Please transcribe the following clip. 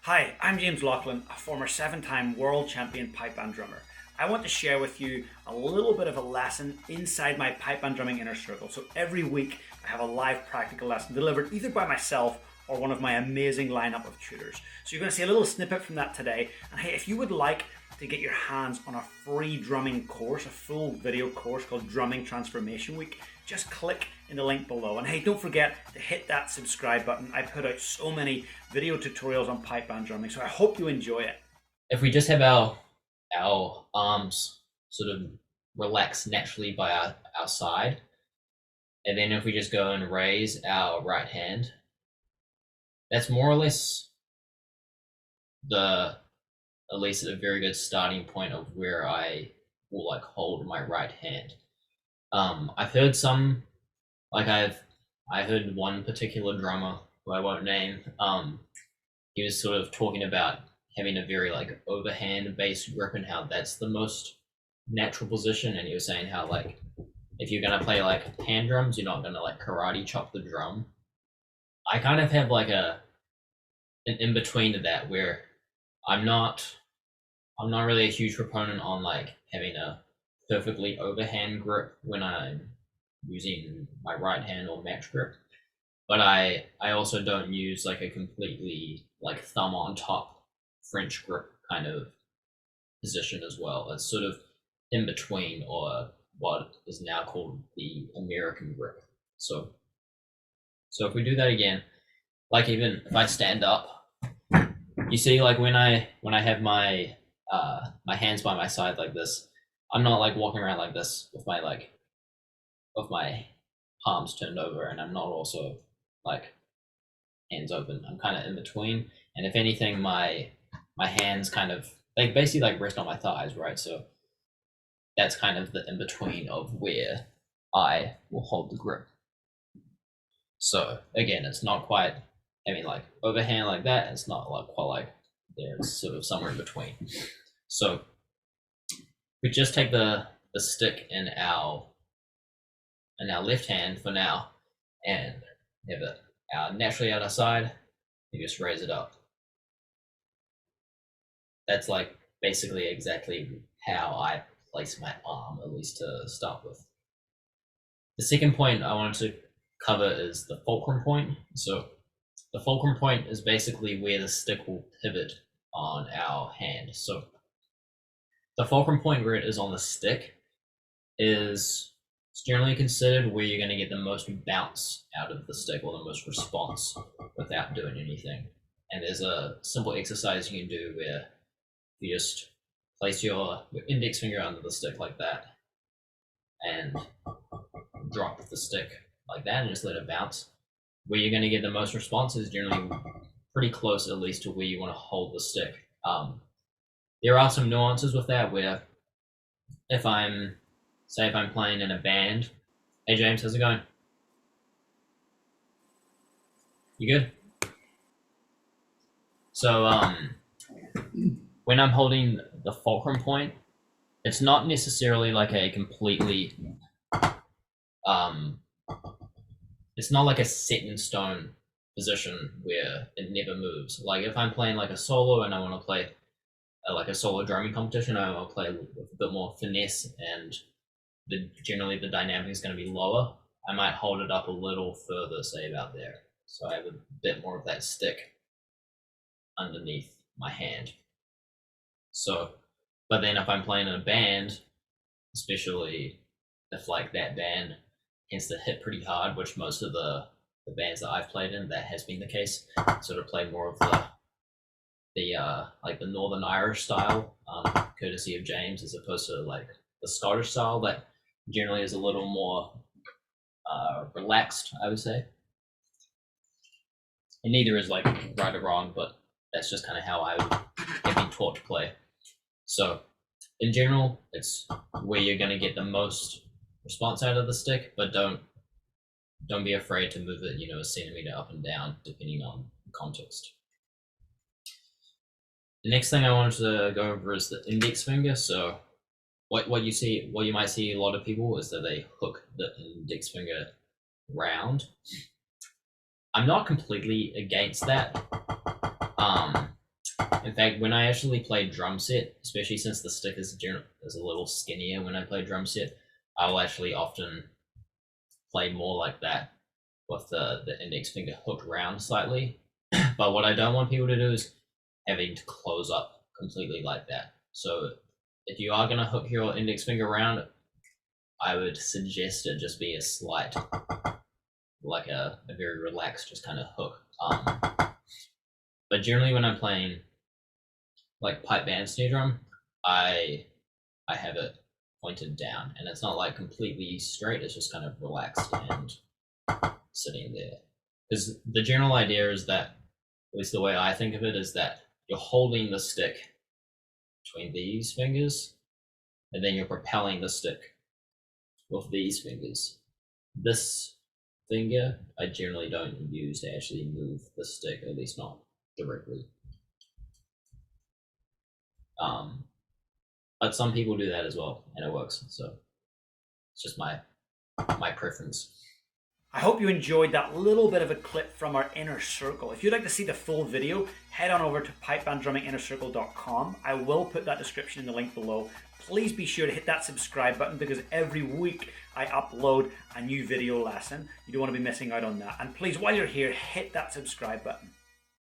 Hi, I'm James Laughlin, a former 7-time world champion pipe band drummer. I want to share with you a little bit of a lesson inside my pipe band drumming inner circle. So every week I have a live practical lesson delivered either by myself or one of my amazing lineup of tutors. So you're going to see a little snippet from that today. And hey, if you would like to get your hands on a free drumming course, a full video course called Drumming Transformation Week, just click in the link below. And hey, don't forget to hit that subscribe button. I put out so many video tutorials on pipe band drumming, so I hope you enjoy it. If we just have our arms sort of relax naturally by our side, and then if we just go and raise our right hand, that's more or less at least a very good starting point of where I will like hold my right hand. I've heard some, like I heard one particular drummer who I won't name. He was sort of talking about having a very like overhand bass grip and how that's the most natural position. And he was saying how like if you're gonna play like hand drums, you're not gonna like karate chop the drum. I kind of have like an in between to that where I'm not really a huge proponent on like having a perfectly overhand grip when I'm using my right hand or match grip. But I also don't use like a completely like thumb on top French grip kind of position as well. It's sort of in between, or what is now called the American grip. So if we do that again, like even if I stand up, you see like when I have my my hands by my side like this, I'm not like walking around like this with my palms turned over, and I'm not also like hands open. I'm kind of in between, and if anything, my hands kind of like basically like rest on my thighs, right? So that's kind of the in between of where I will hold the grip. So again, it's not quite having like overhand like that. It's not like quite like there. It's sort of somewhere in between. So we just take the stick in our left hand for now, and have it naturally out our side. You just raise it up. That's like basically exactly how I place my arm, at least to start with. The second point I wanted to cover is the fulcrum point. So the fulcrum point is basically where the stick will pivot on our hand. So the fulcrum point where it is on the stick is generally considered where you're going to get the most bounce out of the stick, or the most response without doing anything. And there's a simple exercise you can do where you just place your index finger under the stick like that and drop the stick like that and just let it bounce. Where you're going to get the most response is generally pretty close, at least, to where you want to hold the stick. There are some nuances with that where if I'm playing in a band. Hey James, how's it going? You good? So when I'm holding the fulcrum point, it's not necessarily like a completely it's not like a set in stone position where it never moves. Like if I'm playing like a solo and I want to play like a solo drumming competition, I want to play with a bit more finesse, and generally the dynamic is going to be lower. I might hold it up a little further, say about there, so I have a bit more of that stick underneath my hand. So, but then if I'm playing in a band, especially if like that band tends to hit pretty hard, which most of the bands that I've played in, that has been the case, sort of play more of the like the Northern Irish style, courtesy of James, as opposed to like the Scottish style that generally is a little more relaxed, I would say. And neither is like right or wrong, but that's just kind of how I would have been taught to play. So in general, it's where you're going to get the most response out of the stick, but don't be afraid to move it, a centimeter up and down, depending on the context. The next thing I wanted to go over is the index finger. So what you might see a lot of people is that they hook the index finger round. I'm not completely against that. In fact, when I actually play drum set, especially since the stick is a little skinnier when I play drum set, I will actually often play more like that with the index finger hooked round slightly. But what I don't want people to do is having to close up completely like that. So if you are going to hook your index finger round, I would suggest it just be a slight, like a very relaxed, just kind of hook. But generally when I'm playing like pipe band snare drum, I have it pointed down, and it's not like completely straight, it's just kind of relaxed and sitting there. Because the general idea is that, at least the way I think of it, is that you're holding the stick between these fingers, and then you're propelling the stick with these fingers. This finger I generally don't use to actually move the stick, at least not directly. But some people do that as well, and it works. So it's just my preference. I hope you enjoyed that little bit of a clip from our inner circle. If you'd like to see the full video, head on over to pipebandrumminginnercircle.com. I will put that description in the link below. Please be sure to hit that subscribe button, because every week I upload a new video lesson. You don't want to be missing out on that. And please, while you're here, hit that subscribe button.